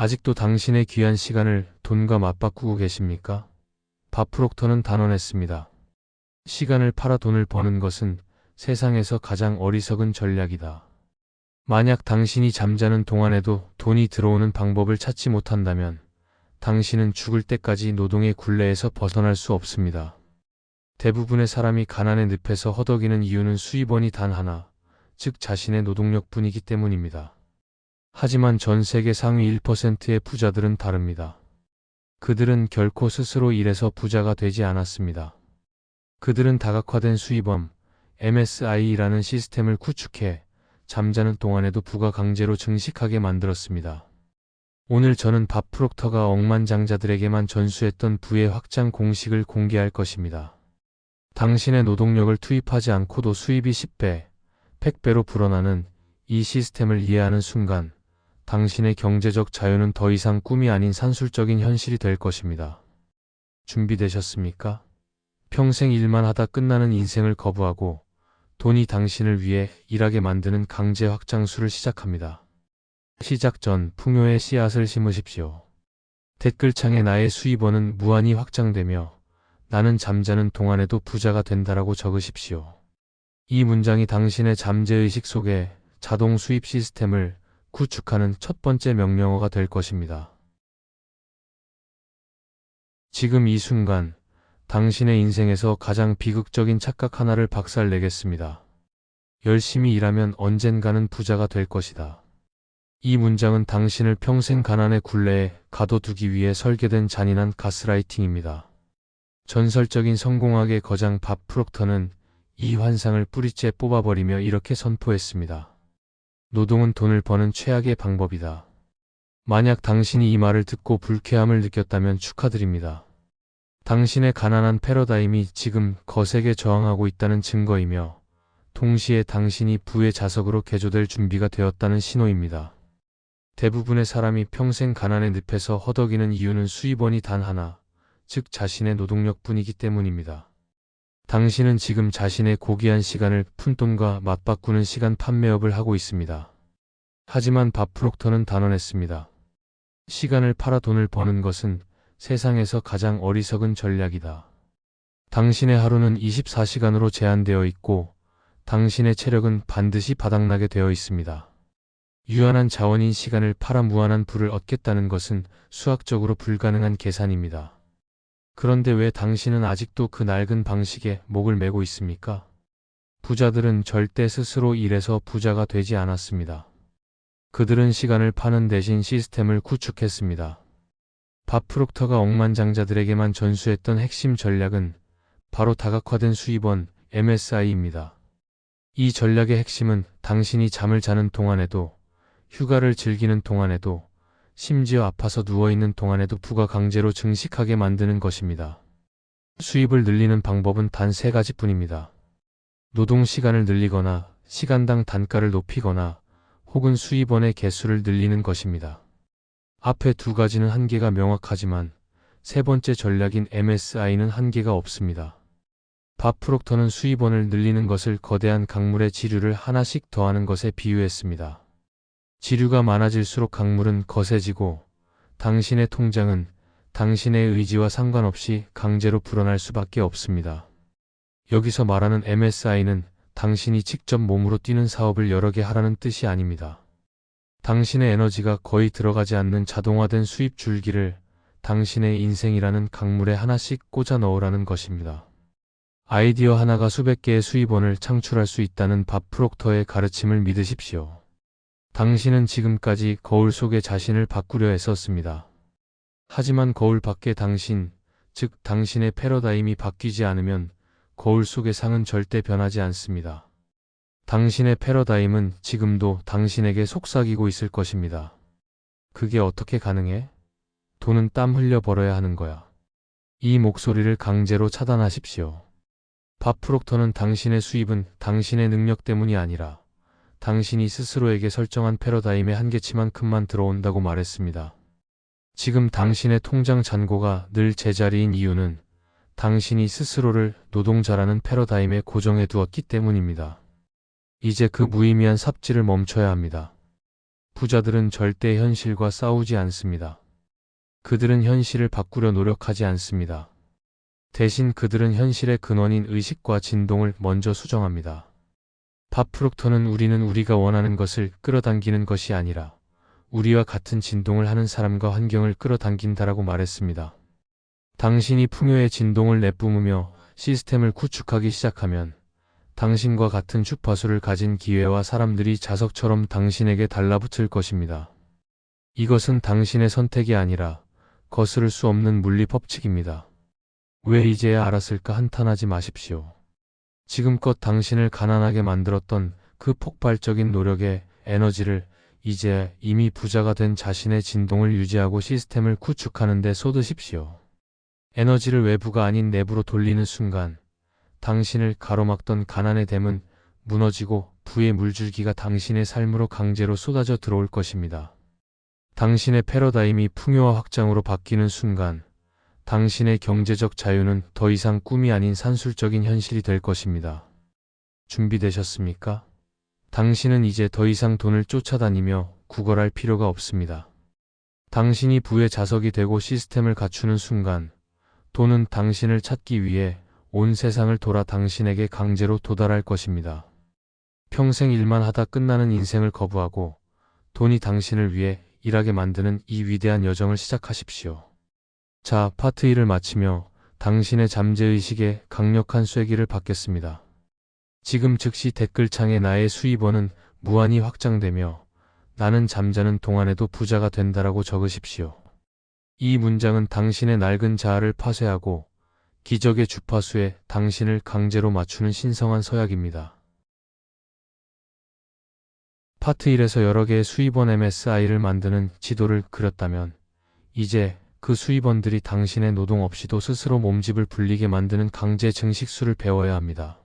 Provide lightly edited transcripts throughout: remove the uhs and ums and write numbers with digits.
아직도 당신의 귀한 시간을 돈과 맞바꾸고 계십니까? 밥 프록터는 단언했습니다. 시간을 팔아 돈을 버는 것은 세상에서 가장 어리석은 전략이다. 만약 당신이 잠자는 동안에도 돈이 들어오는 방법을 찾지 못한다면 당신은 죽을 때까지 노동의 굴레에서 벗어날 수 없습니다. 대부분의 사람이 가난의 늪에서 허덕이는 이유는 수입원이 단 하나, 즉 자신의 노동력뿐이기 때문입니다. 하지만 전 세계 상위 1%의 부자들은 다릅니다. 그들은 결코 스스로 일해서 부자가 되지 않았습니다. 그들은 다각화된 수입원, MSI라는 시스템을 구축해 잠자는 동안에도 부가 강제로 증식하게 만들었습니다. 오늘 저는 밥 프록터가 억만장자들에게만 전수했던 부의 확장 공식을 공개할 것입니다. 당신의 노동력을 투입하지 않고도 수입이 10배, 100배로 불어나는 이 시스템을 이해하는 순간 당신의 경제적 자유는 더 이상 꿈이 아닌 산술적인 현실이 될 것입니다. 준비되셨습니까? 평생 일만 하다 끝나는 인생을 거부하고 돈이 당신을 위해 일하게 만드는 강제 확장술을 시작합니다. 시작 전 풍요의 씨앗을 심으십시오. 댓글창에 나의 수입원은 무한히 확장되며 나는 잠자는 동안에도 부자가 된다라고 적으십시오. 이 문장이 당신의 잠재의식 속에 자동 수입 시스템을 구축하는 첫 번째 명령어가 될 것입니다. 지금 이 순간 당신의 인생에서 가장 비극적인 착각 하나를 박살내겠습니다. 열심히 일하면 언젠가는 부자가 될 것이다. 이 문장은 당신을 평생 가난의 굴레에 가둬두기 위해 설계된 잔인한 가스라이팅입니다. 전설적인 성공학의 거장 밥 프록터는 이 환상을 뿌리째 뽑아버리며 이렇게 선포했습니다. 노동은 돈을 버는 최악의 방법이다. 만약 당신이 이 말을 듣고 불쾌함을 느꼈다면 축하드립니다. 당신의 가난한 패러다임이 지금 거세게 저항하고 있다는 증거이며 동시에 당신이 부의 자석으로 개조될 준비가 되었다는 신호입니다. 대부분의 사람이 평생 가난의 늪에서 허덕이는 이유는 수입원이 단 하나, 즉 자신의 노동력뿐이기 때문입니다. 당신은 지금 자신의 고귀한 시간을 푼돈과 맞바꾸는 시간 판매업을 하고 있습니다. 하지만 밥 프록터는 단언했습니다. 시간을 팔아 돈을 버는 것은 세상에서 가장 어리석은 전략이다. 당신의 하루는 24시간으로 제한되어 있고 당신의 체력은 반드시 바닥나게 되어 있습니다. 유한한 자원인 시간을 팔아 무한한 부를 얻겠다는 것은 수학적으로 불가능한 계산입니다. 그런데 왜 당신은 아직도 그 낡은 방식에 목을 매고 있습니까? 부자들은 절대 스스로 일해서 부자가 되지 않았습니다. 그들은 시간을 파는 대신 시스템을 구축했습니다. 밥 프록터가 억만장자들에게만 전수했던 핵심 전략은 바로 다각화된 수입원 MSI입니다. 이 전략의 핵심은 당신이 잠을 자는 동안에도, 휴가를 즐기는 동안에도, 심지어 아파서 누워있는 동안에도 부가 강제로 증식하게 만드는 것입니다. 수입을 늘리는 방법은 단 3가지뿐입니다. 노동 시간을 늘리거나 시간당 단가를 높이거나 혹은 수입원의 개수를 늘리는 것입니다. 앞에 2가지는 한계가 명확하지만 세 번째 전략인 MSI는 한계가 없습니다. 밥 프록터는 수입원을 늘리는 것을 거대한 강물의 지류를 하나씩 더하는 것에 비유했습니다. 지류가 많아질수록 강물은 거세지고 당신의 통장은 당신의 의지와 상관없이 강제로 불어날 수밖에 없습니다. 여기서 말하는 MSI는 당신이 직접 몸으로 뛰는 사업을 여러 개 하라는 뜻이 아닙니다. 당신의 에너지가 거의 들어가지 않는 자동화된 수입 줄기를 당신의 인생이라는 강물에 하나씩 꽂아 넣으라는 것입니다. 아이디어 하나가 수백 개의 수입원을 창출할 수 있다는 밥 프록터의 가르침을 믿으십시오. 당신은 지금까지 거울 속에 자신을 바꾸려 했었습니다. 하지만 거울 밖의 당신, 즉 당신의 패러다임이 바뀌지 않으면 거울 속의 상은 절대 변하지 않습니다. 당신의 패러다임은 지금도 당신에게 속삭이고 있을 것입니다. 그게 어떻게 가능해? 돈은 땀 흘려 벌어야 하는 거야. 이 목소리를 강제로 차단하십시오. 밥 프록터는 당신의 수입은 당신의 능력 때문이 아니라 당신이 스스로에게 설정한 패러다임의 한계치만큼만 들어온다고 말했습니다. 지금 당신의 통장 잔고가 늘 제자리인 이유는 당신이 스스로를 노동자라는 패러다임에 고정해 두었기 때문입니다. 이제 그 무의미한 삽질을 멈춰야 합니다. 부자들은 절대 현실과 싸우지 않습니다. 그들은 현실을 바꾸려 노력하지 않습니다. 대신 그들은 현실의 근원인 의식과 진동을 먼저 수정합니다. 밥 프록터는 우리는 우리가 원하는 것을 끌어당기는 것이 아니라 우리와 같은 진동을 하는 사람과 환경을 끌어당긴다라고 말했습니다. 당신이 풍요의 진동을 내뿜으며 시스템을 구축하기 시작하면 당신과 같은 주파수를 가진 기회와 사람들이 자석처럼 당신에게 달라붙을 것입니다. 이것은 당신의 선택이 아니라 거스를 수 없는 물리 법칙입니다. 왜 이제야 알았을까 한탄하지 마십시오. 지금껏 당신을 가난하게 만들었던 그 폭발적인 노력의 에너지를 이제 이미 부자가 된 자신의 진동을 유지하고 시스템을 구축하는 데 쏟으십시오. 에너지를 외부가 아닌 내부로 돌리는 순간 당신을 가로막던 가난의 댐은 무너지고 부의 물줄기가 당신의 삶으로 강제로 쏟아져 들어올 것입니다. 당신의 패러다임이 풍요와 확장으로 바뀌는 순간 당신의 경제적 자유는 더 이상 꿈이 아닌 산술적인 현실이 될 것입니다. 준비되셨습니까? 당신은 이제 더 이상 돈을 쫓아다니며 구걸할 필요가 없습니다. 당신이 부의 자석이 되고 시스템을 갖추는 순간 돈은 당신을 찾기 위해 온 세상을 돌아 당신에게 강제로 도달할 것입니다. 평생 일만 하다 끝나는 인생을 거부하고 돈이 당신을 위해 일하게 만드는 이 위대한 여정을 시작하십시오. 자, 파트 1을 마치며 당신의 잠재의식에 강력한 쐐기를 받겠습니다. 지금 즉시 댓글창에 나의 수입원은 무한히 확장되며 나는 잠자는 동안에도 부자가 된다라고 적으십시오. 이 문장은 당신의 낡은 자아를 파쇄하고 기적의 주파수에 당신을 강제로 맞추는 신성한 서약입니다. 파트 1에서 여러 개의 수입원 MSI를 만드는 지도를 그렸다면 이제 그 수입원들이 당신의 노동 없이도 스스로 몸집을 불리게 만드는 강제 증식술을 배워야 합니다.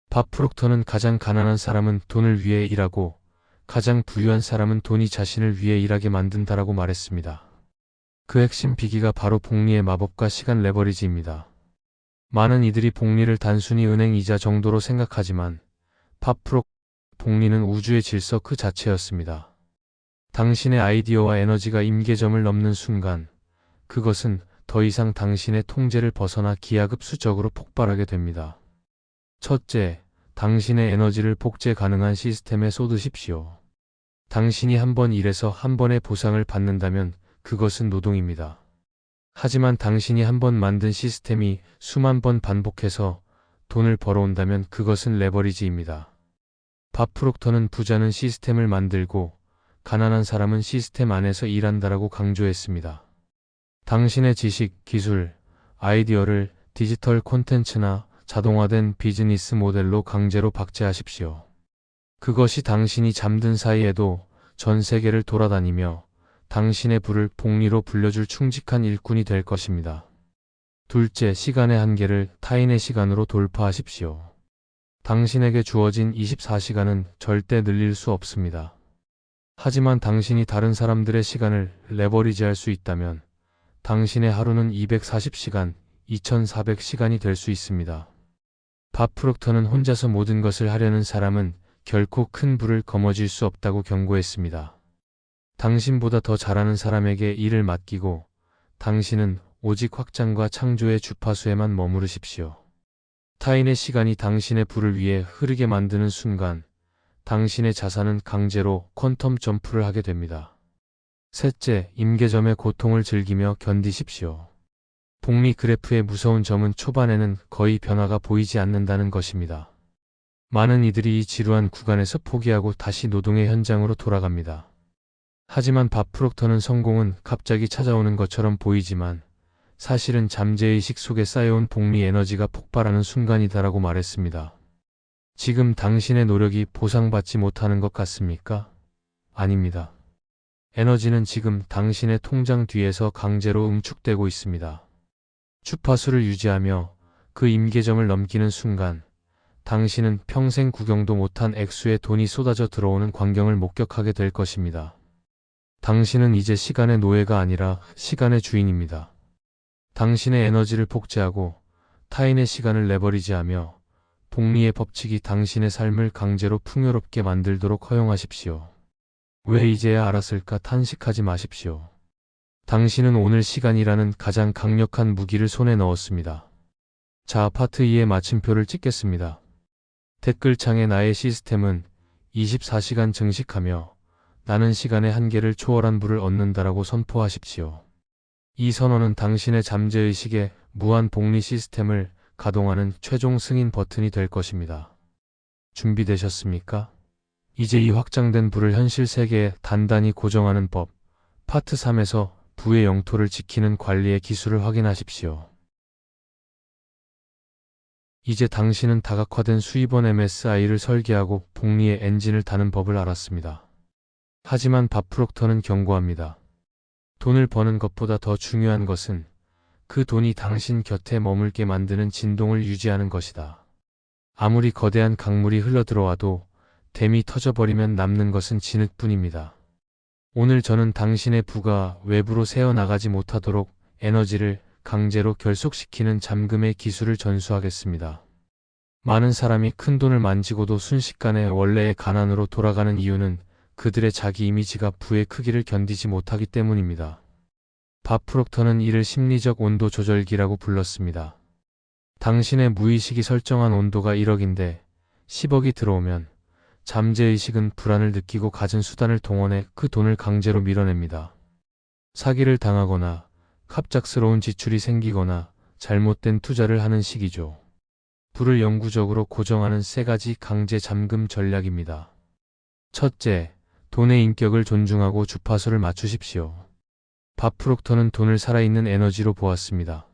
밥 프록터는 가장 가난한 사람은 돈을 위해 일하고 가장 부유한 사람은 돈이 자신을 위해 일하게 만든다라고 말했습니다. 그 핵심 비기가 바로 복리의 마법과 시간 레버리지입니다. 많은 이들이 복리를 단순히 은행 이자 정도로 생각하지만 밥 복리는 우주의 질서 그 자체였습니다. 당신의 아이디어와 에너지가 임계점을 넘는 순간 그것은 더 이상 당신의 통제를 벗어나 기하급수적으로 폭발하게 됩니다. 첫째, 당신의 에너지를 복제 가능한 시스템에 쏟으십시오. 당신이 한 번 일해서 한 번의 보상을 받는다면 그것은 노동입니다. 하지만 당신이 한 번 만든 시스템이 수만 번 반복해서 돈을 벌어온다면 그것은 레버리지입니다. 밥 프록터는 부자는 시스템을 만들고 가난한 사람은 시스템 안에서 일한다라고 강조했습니다. 당신의 지식, 기술, 아이디어를 디지털 콘텐츠나 자동화된 비즈니스 모델로 강제로 박제하십시오. 그것이 당신이 잠든 사이에도 전 세계를 돌아다니며 당신의 부를 복리로 불려줄 충직한 일꾼이 될 것입니다. 둘째, 시간의 한계를 타인의 시간으로 돌파하십시오. 당신에게 주어진 24시간은 절대 늘릴 수 없습니다. 하지만 당신이 다른 사람들의 시간을 레버리지할 수 있다면 당신의 하루는 240시간, 2400시간이 될 수 있습니다. 밥 프록터는 혼자서 모든 것을 하려는 사람은 결코 큰 부를 거머쥘 수 없다고 경고했습니다. 당신보다 더 잘하는 사람에게 일을 맡기고 당신은 오직 확장과 창조의 주파수에만 머무르십시오. 타인의 시간이 당신의 부를 위해 흐르게 만드는 순간 당신의 자산은 강제로 퀀텀 점프를 하게 됩니다. 셋째, 임계점의 고통을 즐기며 견디십시오. 복리 그래프의 무서운 점은 초반에는 거의 변화가 보이지 않는다는 것입니다. 많은 이들이 이 지루한 구간에서 포기하고 다시 노동의 현장으로 돌아갑니다. 하지만 밥 프록터는 성공은 갑자기 찾아오는 것처럼 보이지만 사실은 잠재의식 속에 쌓여온 복리 에너지가 폭발하는 순간이다라고 말했습니다. 지금 당신의 노력이 보상받지 못하는 것 같습니까? 아닙니다. 에너지는 지금 당신의 통장 뒤에서 강제로 응축되고 있습니다. 주파수를 유지하며 그 임계점을 넘기는 순간 당신은 평생 구경도 못한 액수의 돈이 쏟아져 들어오는 광경을 목격하게 될 것입니다. 당신은 이제 시간의 노예가 아니라 시간의 주인입니다. 당신의 에너지를 복제하고 타인의 시간을 레버리지하며 복리의 법칙이 당신의 삶을 강제로 풍요롭게 만들도록 허용하십시오. 왜 이제야 알았을까 탄식하지 마십시오. 당신은 오늘 시간이라는 가장 강력한 무기를 손에 넣었습니다. 자, 파트 2의 마침표를 찍겠습니다. 댓글창에 나의 시스템은 24시간 증식하며 나는 시간의 한계를 초월한 부를 얻는다라고 선포하십시오. 이 선언은 당신의 잠재의식의 무한 복리 시스템을 가동하는 최종 승인 버튼이 될 것입니다. 준비되셨습니까? 이제 이 확장된 부를 현실 세계에 단단히 고정하는 법, 파트 3에서 부의 영토를 지키는 관리의 기술을 확인하십시오. 이제 당신은 다각화된 수입원 MSI를 설계하고 복리의 엔진을 다는 법을 알았습니다. 하지만 밥 프록터는 경고합니다. 돈을 버는 것보다 더 중요한 것은 그 돈이 당신 곁에 머물게 만드는 진동을 유지하는 것이다. 아무리 거대한 강물이 흘러들어와도 댐이 터져버리면 남는 것은 진흙뿐입니다. 오늘 저는 당신의 부가 외부로 새어나가지 못하도록 에너지를 강제로 결속시키는 잠금의 기술을 전수하겠습니다. 많은 사람이 큰 돈을 만지고도 순식간에 원래의 가난으로 돌아가는 이유는 그들의 자기 이미지가 부의 크기를 견디지 못하기 때문입니다. 밥 프록터는 이를 심리적 온도 조절기라고 불렀습니다. 당신의 무의식이 설정한 온도가 1억인데 10억이 들어오면 잠재의식은 불안을 느끼고 갖은 수단을 동원해 그 돈을 강제로 밀어냅니다. 사기를 당하거나 갑작스러운 지출이 생기거나 잘못된 투자를 하는 시기죠. 부를 영구적으로 고정하는 3가지 강제 잠금 전략입니다. 첫째, 돈의 인격을 존중하고 주파수를 맞추십시오. 밥 프록터는 돈을 살아있는 에너지로 보았습니다.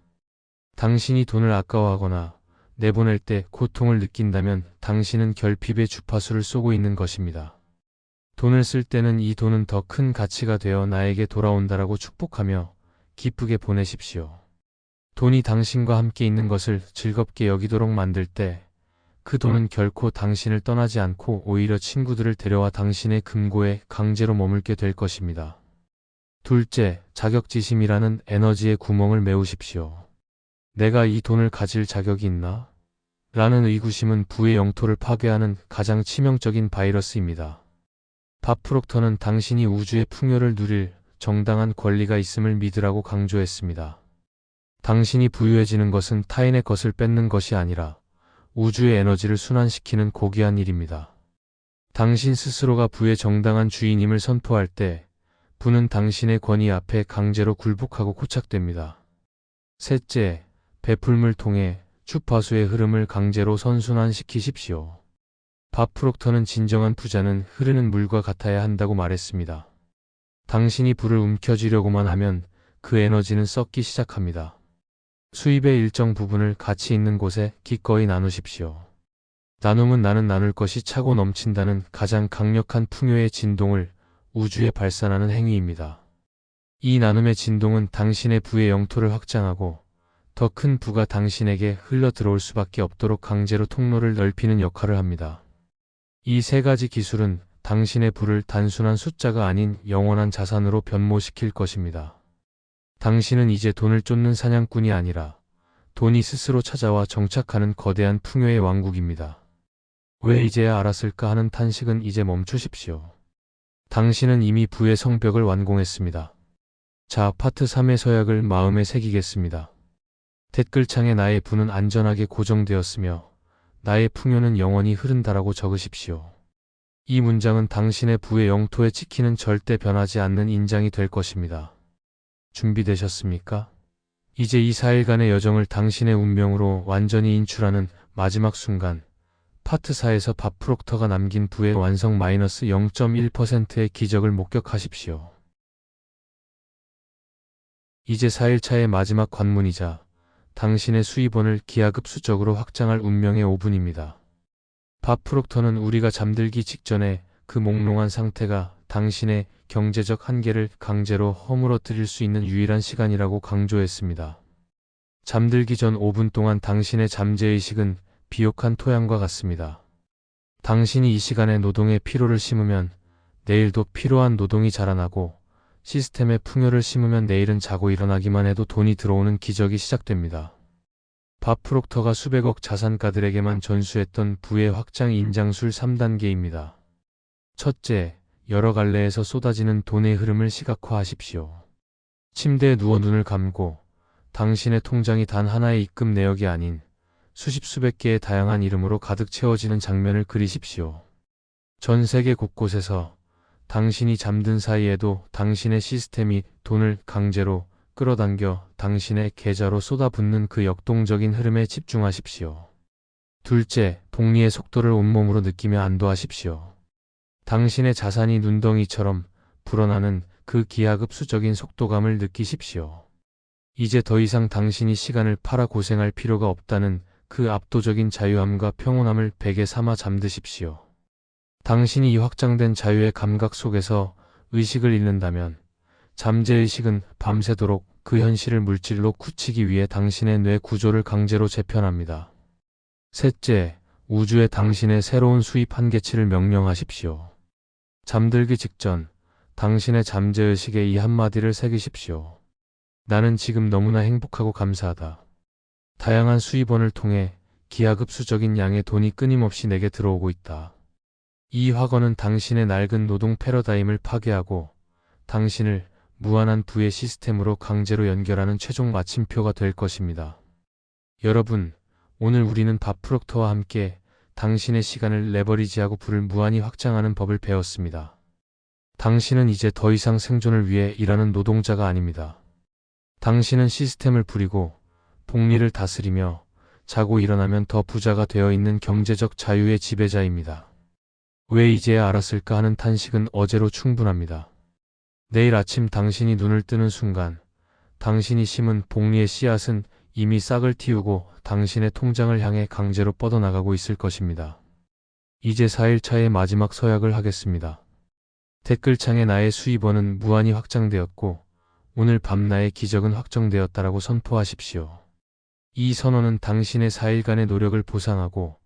당신이 돈을 아까워하거나 내보낼 때 고통을 느낀다면 당신은 결핍의 주파수를 쏘고 있는 것입니다. 돈을 쓸 때는 이 돈은 더 큰 가치가 되어 나에게 돌아온다라고 축복하며 기쁘게 보내십시오. 돈이 당신과 함께 있는 것을 즐겁게 여기도록 만들 때 그 돈은 결코 당신을 떠나지 않고 오히려 친구들을 데려와 당신의 금고에 강제로 머물게 될 것입니다. 둘째, 자격지심이라는 에너지의 구멍을 메우십시오. 내가 이 돈을 가질 자격이 있나? 라는 의구심은 부의 영토를 파괴하는 가장 치명적인 바이러스입니다. 밥 프록터는 당신이 우주의 풍요를 누릴 정당한 권리가 있음을 믿으라고 강조했습니다. 당신이 부유해지는 것은 타인의 것을 뺏는 것이 아니라 우주의 에너지를 순환시키는 고귀한 일입니다. 당신 스스로가 부의 정당한 주인임을 선포할 때 부는 당신의 권위 앞에 강제로 굴복하고 고착됩니다. 셋째, 베풀물 통해 주파수의 흐름을 강제로 선순환시키십시오. 밥 프록터는 진정한 부자는 흐르는 물과 같아야 한다고 말했습니다. 당신이 부를 움켜쥐려고만 하면 그 에너지는 썩기 시작합니다. 수입의 일정 부분을 가치 있는 곳에 기꺼이 나누십시오. 나눔은 나는 나눌 것이 차고 넘친다는 가장 강력한 풍요의 진동을 우주에 발산하는 행위입니다. 이 나눔의 진동은 당신의 부의 영토를 확장하고 더 큰 부가 당신에게 흘러 들어올 수밖에 없도록 강제로 통로를 넓히는 역할을 합니다. 이 3가지 기술은 당신의 부를 단순한 숫자가 아닌 영원한 자산으로 변모시킬 것입니다. 당신은 이제 돈을 쫓는 사냥꾼이 아니라 돈이 스스로 찾아와 정착하는 거대한 풍요의 왕국입니다. 왜 이제야 알았을까 하는 탄식은 이제 멈추십시오. 당신은 이미 부의 성벽을 완공했습니다. 자, 파트 3의 서약을 마음에 새기겠습니다. 댓글창에 나의 부는 안전하게 고정되었으며 나의 풍요는 영원히 흐른다라고 적으십시오. 이 문장은 당신의 부의 영토에 찍히는 절대 변하지 않는 인장이 될 것입니다. 준비되셨습니까? 이제 이 4일간의 여정을 당신의 운명으로 완전히 인출하는 마지막 순간, 파트 4에서 밥 프록터가 남긴 부의 완성 -0.1%의 기적을 목격하십시오. 이제 4일차의 마지막 관문이자 당신의 수입원을 기하급수적으로 확장할 운명의 5분입니다. 밥 프록터는 우리가 잠들기 직전에 그 몽롱한 상태가 당신의 경제적 한계를 강제로 허물어뜨릴 수 있는 유일한 시간이라고 강조했습니다. 잠들기 전 5분 동안 당신의 잠재의식은 비옥한 토양과 같습니다. 당신이 이 시간에 노동의 피로를 심으면 내일도 필요한 노동이 자라나고 시스템에 풍요를 심으면 내일은 자고 일어나기만 해도 돈이 들어오는 기적이 시작됩니다. 밥 프록터가 수백억 자산가들에게만 전수했던 부의 확장 인장술 3단계입니다. 첫째, 여러 갈래에서 쏟아지는 돈의 흐름을 시각화하십시오. 침대에 누워 눈을 감고 당신의 통장이 단 하나의 입금 내역이 아닌 수십 수백 개의 다양한 이름으로 가득 채워지는 장면을 그리십시오. 전 세계 곳곳에서 당신이 잠든 사이에도 당신의 시스템이 돈을 강제로 끌어당겨 당신의 계좌로 쏟아붓는 그 역동적인 흐름에 집중하십시오. 둘째, 복리의 속도를 온몸으로 느끼며 안도하십시오. 당신의 자산이 눈덩이처럼 불어나는 그 기하급수적인 속도감을 느끼십시오. 이제 더 이상 당신이 시간을 팔아 고생할 필요가 없다는 그 압도적인 자유함과 평온함을 베개 삼아 잠드십시오. 당신이 이 확장된 자유의 감각 속에서 의식을 잃는다면 잠재의식은 밤새도록 그 현실을 물질로 굳히기 위해 당신의 뇌 구조를 강제로 재편합니다. 셋째, 우주에 당신의 새로운 수입 한계치를 명령하십시오. 잠들기 직전 당신의 잠재의식에 이 한마디를 새기십시오. 나는 지금 너무나 행복하고 감사하다. 다양한 수입원을 통해 기하급수적인 양의 돈이 끊임없이 내게 들어오고 있다. 이 확언은 당신의 낡은 노동 패러다임을 파괴하고 당신을 무한한 부의 시스템으로 강제로 연결하는 최종 마침표가 될 것입니다. 여러분, 오늘 우리는 밥 프록터와 함께 당신의 시간을 레버리지하고 부를 무한히 확장하는 법을 배웠습니다. 당신은 이제 더 이상 생존을 위해 일하는 노동자가 아닙니다. 당신은 시스템을 부리고 복리를 다스리며 자고 일어나면 더 부자가 되어 있는 경제적 자유의 지배자입니다. 왜 이제야 알았을까 하는 탄식은 어제로 충분합니다. 내일 아침 당신이 눈을 뜨는 순간 당신이 심은 복리의 씨앗은 이미 싹을 틔우고 당신의 통장을 향해 강제로 뻗어나가고 있을 것입니다. 이제 4일차의 마지막 서약을 하겠습니다. 댓글창에 나의 수입원은 무한히 확장되었고 오늘 밤 나의 기적은 확정되었다라고 선포하십시오. 이 선언은 당신의 4일간의 노력을 보상하고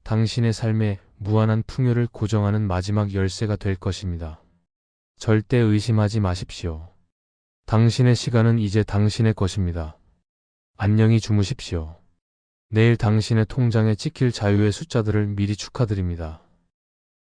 당신의 삶의 무한한 풍요를 고정하는 마지막 열쇠가 될 것입니다. 절대 의심하지 마십시오. 당신의 시간은 이제 당신의 것입니다. 안녕히 주무십시오. 내일 당신의 통장에 찍힐 자유의 숫자들을 미리 축하드립니다.